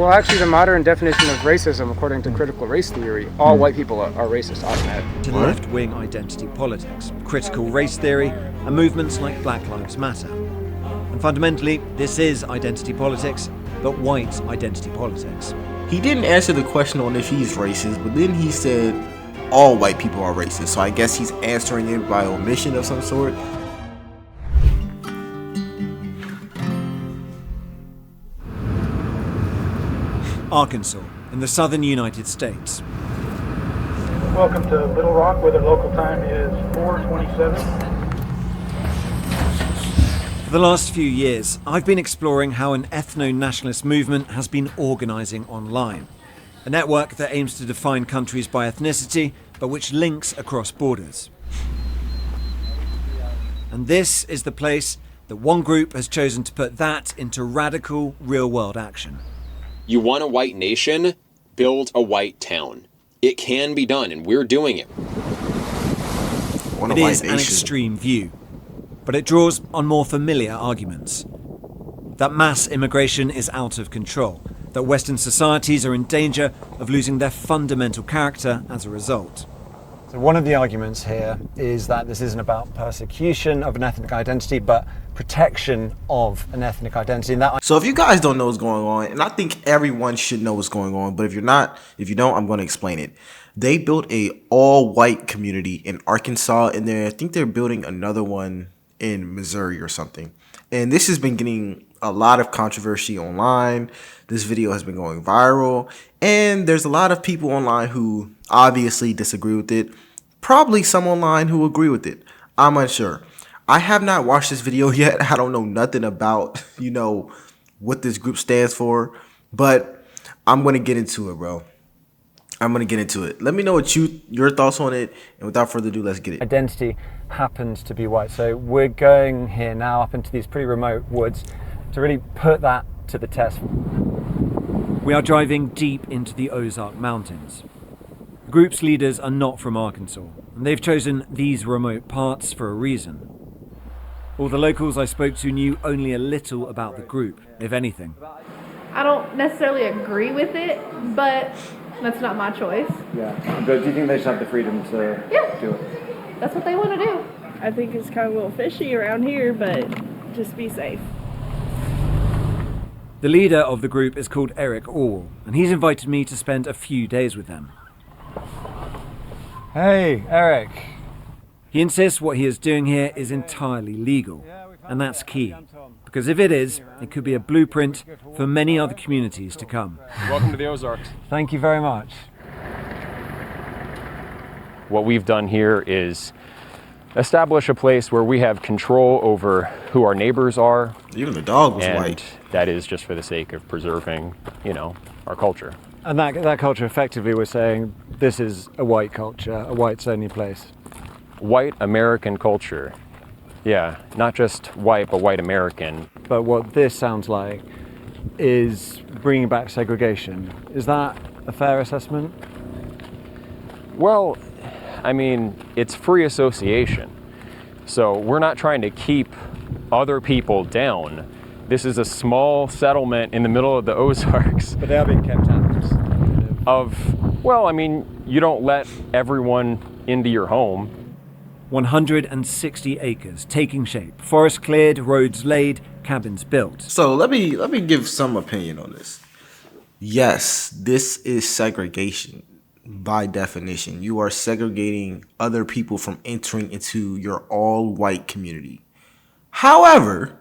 Well, actually, the modern definition of racism, according to critical race theory, all white people are racist automatically. To left-wing identity politics, critical race theory, and movements like Black Lives Matter. And fundamentally, this is identity politics, but white identity politics. He didn't answer the question on if he's racist, but then he said all white people are racist. So I guess he's answering it by omission of some sort. Arkansas, in the southern United States. Welcome to Little Rock, where the local time is 4:27. For the last few years, I've been exploring how an ethno-nationalist movement has been organising online. A network that aims to define countries by ethnicity, but which links across borders. And this is the place that one group has chosen to put that into radical, real-world action. You want a white nation? Build a white town. It can be done, and we're doing it. It is an extreme view, but it draws on more familiar arguments. That mass immigration is out of control, that Western societies are in danger of losing their fundamental character as a result. So one of the arguments here is that this isn't about persecution of an ethnic identity, but protection of an ethnic identity. So if you guys don't know what's going on, and I think everyone should know what's going on, but if you don't, I'm going to explain it. They built a all-white community in Arkansas, and I think they're building another one in Missouri or something. And this has been getting a lot of controversy online. This video has been going viral, and there's a lot of people online who obviously disagree with it. Probably some online who agree with it. I'm unsure. I have not watched this video yet. I don't know nothing about, what this group stands for, but I'm going to get into it, bro. I'm going to get into it. Let me know what your thoughts on it, and without further ado, let's get it. Identity happens to be white. So we're going here now up into these pretty remote woods to really put that to the test. We are driving deep into the Ozark Mountains. The group's leaders are not from Arkansas, and they've chosen these remote parts for a reason. All the locals I spoke to knew only a little about the group, if anything. I don't necessarily agree with it, but that's not my choice. Yeah, but do you think they should have the freedom to do it? That's what they want to do. I think it's kind of a little fishy around here, but just be safe. The leader of the group is called Eric Orwell, and he's invited me to spend a few days with them. Hey, Eric. He insists what he is doing here is entirely legal, and that's key, because if it is, it could be a blueprint for many other communities to come. Welcome to the Ozarks. Thank you very much. What we've done here is establish a place where we have control over who our neighbors are. Even the dog was and white. That is just for the sake of preserving, our culture. And that culture, effectively, we're saying this is a white culture, a whites only place. White American culture. Yeah, not just white, but white American. But what this sounds like is bringing back segregation. Is that a fair assessment? Well, it's free association. So we're not trying to keep other people down. This is a small settlement in the middle of the Ozarks. But they are being kept out. You don't let everyone into your home. 160 acres taking shape, forest cleared, roads laid, cabins built. So let me give some opinion on this. Yes, this is segregation by definition. You are segregating other people from entering into your all-white community. However,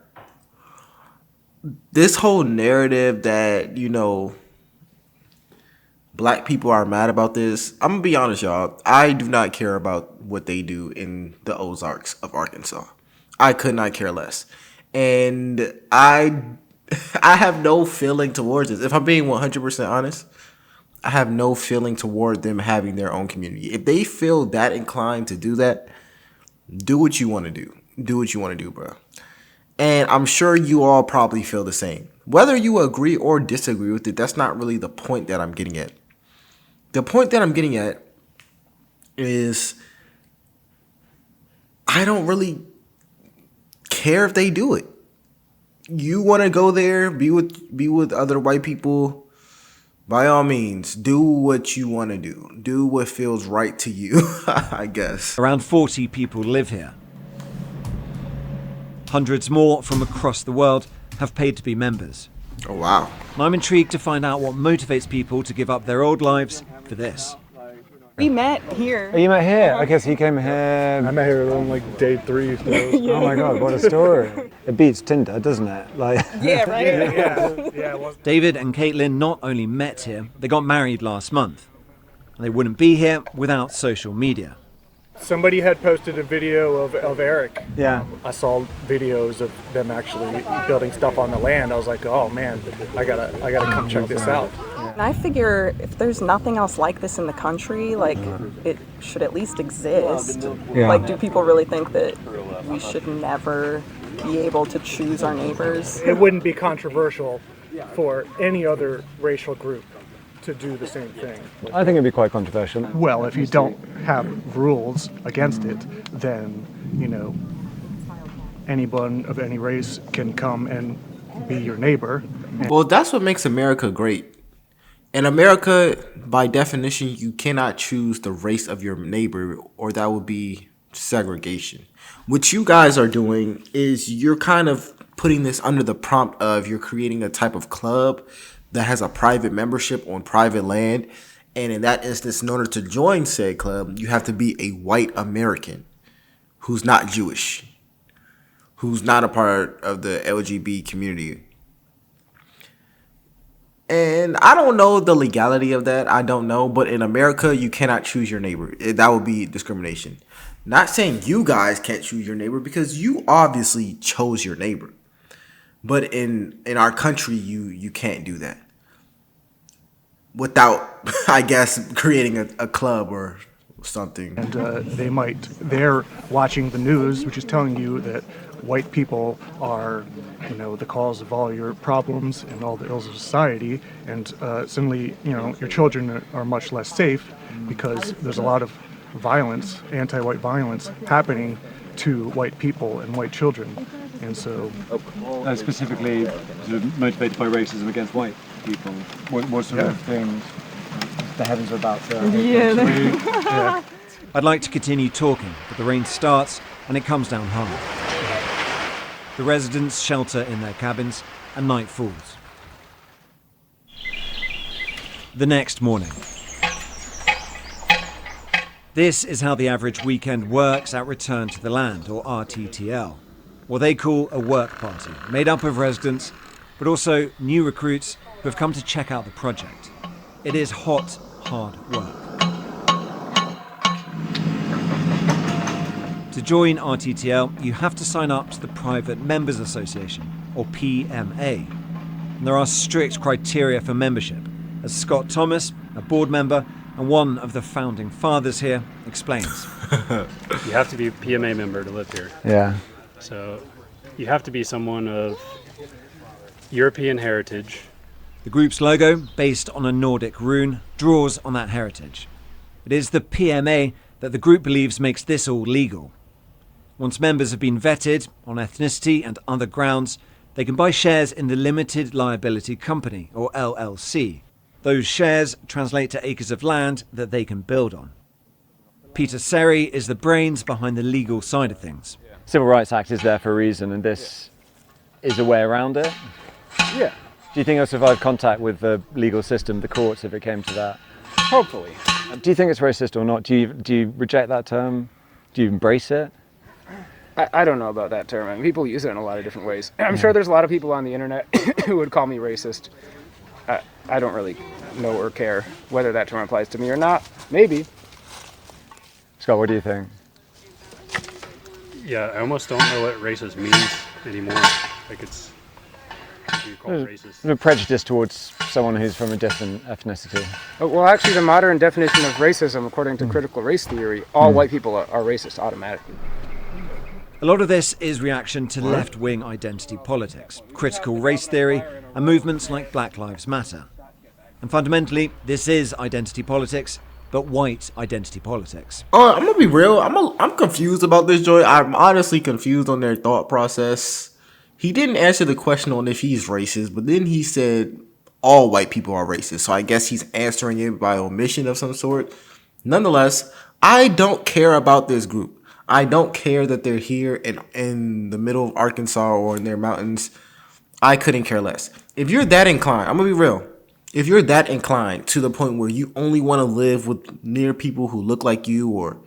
this whole narrative that, Black people are mad about this. I'm going to be honest, y'all. I do not care about what they do in the Ozarks of Arkansas. I could not care less. And I have no feeling towards this. If I'm being 100% honest, I have no feeling toward them having their own community. If they feel that inclined to do that, do what you want to do. Do what you want to do, bro. And I'm sure you all probably feel the same. Whether you agree or disagree with it, that's not really the point that I'm getting at. The point that I'm getting at is I don't really care if they do it. You want to go there, be with other white people, By all means, do what you want to do. Do what feels right to you, I guess. Around 40 people live here. Hundreds more from across the world have paid to be members. Oh, wow. And I'm intrigued to find out what motivates people to give up their old lives for this. We met here. Oh, you met here? Okay, so you came here. I met her on like day 3. So. Oh my God, what a story. It beats Tinder, doesn't it? Like. Yeah, right? Yeah. David and Caitlin not only met here, they got married last month. And they wouldn't be here without social media. Somebody had posted a video of Eric. Yeah. I saw videos of them actually building stuff on the land. I was like, oh man, I gotta come check this out. And I figure if there's nothing else like this in the country, like it should at least exist. Yeah. Like, do people really think that we should never be able to choose our neighbors? It wouldn't be controversial for any other racial group to do the same thing. I think it'd be quite controversial. Well, if you don't have rules against it, then, anyone of any race can come and be your neighbor. Well, that's what makes America great. In America, by definition, you cannot choose the race of your neighbor, or that would be segregation. What you guys are doing is you're kind of putting this under the prompt of you're creating a type of club that has a private membership on private land. And in that instance, in order to join said club, you have to be a white American who's not Jewish, who's not a part of the LGBT community. And I don't know the legality of that. I don't know. But in America, you cannot choose your neighbor. That would be discrimination. Not saying you guys can't choose your neighbor, because you obviously chose your neighbor. But in our country, you can't do that without, I guess, creating a club or something. And they're watching the news, which is telling you that white people are, the cause of all your problems and all the ills of society. And suddenly, your children are much less safe because there's a lot of violence, anti-white violence, happening to white people and white children. And so, Specifically sort of motivated by racism against white people. What sort of things the heavens are about to... Yeah. I'd like to continue talking, but the rain starts and it comes down hard. The residents shelter in their cabins and night falls. The next morning. This is how the average weekend works at Return to the Land, or RTTL. What they call a work party, made up of residents, but also new recruits who have come to check out the project. It is hot, hard work. To join RTTL, you have to sign up to the Private Members Association, or PMA. And there are strict criteria for membership, as Scott Thomas, a board member and one of the founding fathers here, explains. You have to be a PMA member to live here. Yeah. So you have to be someone of European heritage. The group's logo, based on a Nordic rune, draws on that heritage. It is the PMA that the group believes makes this all legal. Once members have been vetted on ethnicity and other grounds, they can buy shares in the Limited Liability Company, or LLC. Those shares translate to acres of land that they can build on. Peter Seri is the brains behind the legal side of things. Civil Rights Act is there for a reason, and this is a way around it. Yeah. Do you think it'll survive contact with the legal system, the courts, if it came to that? Hopefully. Do you think it's racist or not? Do you reject that term? Do you embrace it? I don't know about that term. I mean, people use it in a lot of different ways. I'm sure there's a lot of people on the internet who would call me racist. I don't really know or care whether that term applies to me or not. Maybe. Scott, what do you think? Yeah, I almost don't know what racist means anymore. Like you're called racist. A prejudice towards someone who's from a different ethnicity. Well, actually, the modern definition of racism, according to critical race theory, all white people are racist automatically. A lot of this is reaction to left-wing identity politics, critical race theory, and movements like Black Lives Matter. And fundamentally, this is identity politics, but white identity politics. I'm gonna be real. I'm confused about this, Joy. I'm honestly confused on their thought process. He didn't answer the question on if he's racist, but then he said all white people are racist. So I guess he's answering it by omission of some sort. Nonetheless, I don't care about this group. I don't care that they're here in the middle of Arkansas or in their mountains. I couldn't care less. If you're that inclined, I'm going to be real. If you're that inclined to the point where you only want to live with near people who look like you or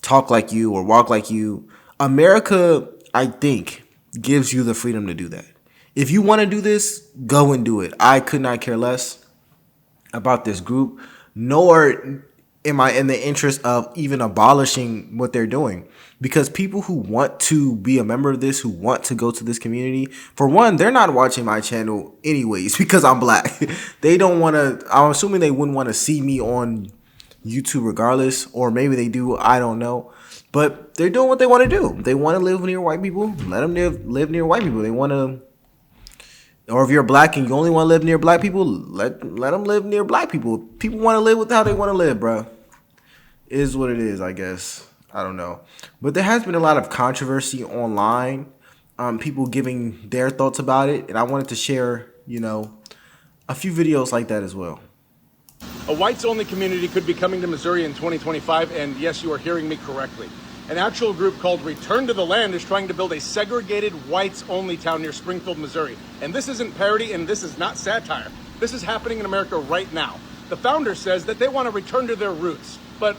talk like you or walk like you, America, I think, gives you the freedom to do that. If you want to do this, go and do it. I could not care less about this group, nor am I in the interest of even abolishing what they're doing. Because people who want to be a member of this, who want to go to this community, for one, they're not watching my channel anyways because I'm black. They don't want to, I'm assuming they wouldn't want to see me on YouTube regardless, or maybe they do, I don't know. But they're doing what they want to do. They want to live near white people, let them live near white people. They want to, or if you're black and you only want to live near black people, let them live near black people. People want to live with how they want to live, bro. Is what it is, I guess. I don't know. But there has been a lot of controversy online, people giving their thoughts about it. And I wanted to share, a few videos like that as well. A whites-only community could be coming to Missouri in 2025, and yes, you are hearing me correctly. An actual group called Return to the Land is trying to build a segregated whites-only town near Springfield, Missouri. And this isn't parody, and this is not satire. This is happening in America right now. The founder says that they want to return to their roots. But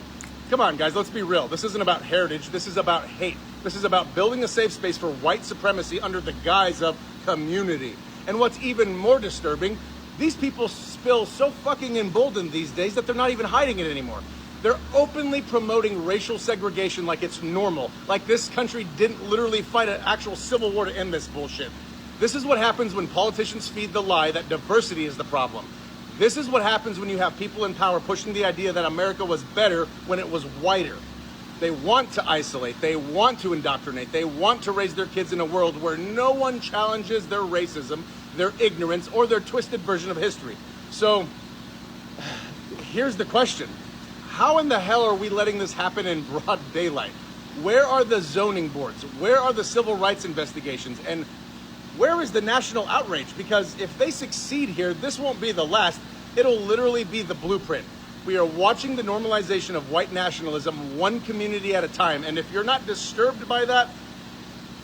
come on, guys, let's be real. This isn't about heritage. This is about hate. This is about building a safe space for white supremacy under the guise of community. And what's even more disturbing, these people feel so fucking emboldened these days that they're not even hiding it anymore. They're openly promoting racial segregation like it's normal, like this country didn't literally fight an actual civil war to end this bullshit. This is what happens when politicians feed the lie that diversity is the problem. This is what happens when you have people in power pushing the idea that America was better when it was whiter. They want to isolate, they want to indoctrinate, they want to raise their kids in a world where no one challenges their racism, their ignorance, or their twisted version of history. So, here's the question. How in the hell are we letting this happen in broad daylight? Where are the zoning boards? Where are the civil rights investigations? And where is the national outrage? Because if they succeed here, this won't be the last. It'll literally be the blueprint. We are watching the normalization of white nationalism one community at a time. And if you're not disturbed by that,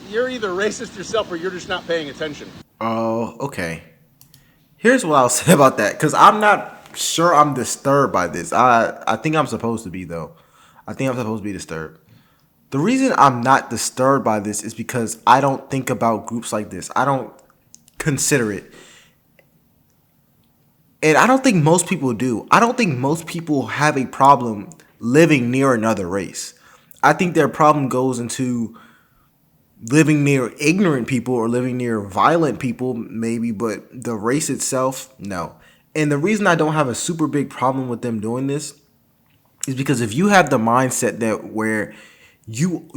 you're either racist yourself or you're just not paying attention. Oh, okay. Here's what I'll say about that, because I'm not sure I'm disturbed by this. I think I'm supposed to be, though. I think I'm supposed to be disturbed. The reason I'm not disturbed by this is because I don't think about groups like this. I don't consider it. And I don't think most people do. I don't think most people have a problem living near another race. I think their problem goes into living near ignorant people or living near violent people, maybe, but the race itself, no. And the reason I don't have a super big problem with them doing this is because if you have the mindset that where you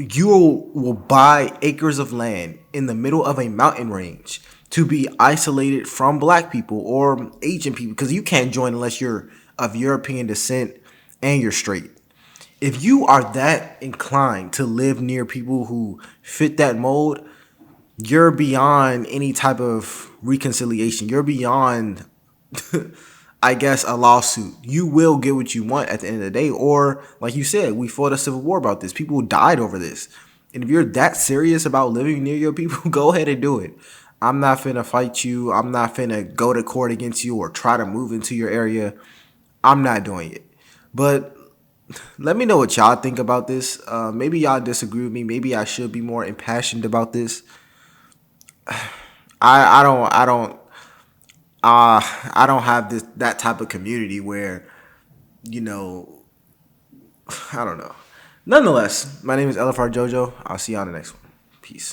will buy acres of land in the middle of a mountain range to be isolated from black people or Asian people, because you can't join unless you're of European descent and you're straight. If you are that inclined to live near people who fit that mold, you're beyond any type of reconciliation. You're beyond, I guess, a lawsuit. You will get what you want at the end of the day. Or, like you said, we fought a civil war about this. People died over this. And if you're that serious about living near your people, go ahead and do it. I'm not finna fight you. I'm not finna go to court against you or try to move into your area. I'm not doing it. But let me know what y'all think about this. Maybe y'all disagree with me. Maybe I should be more impassioned about this. I don't have that type of community where, I don't know. Nonetheless, my name is LFR Jojo. I'll see y'all in the next one. Peace.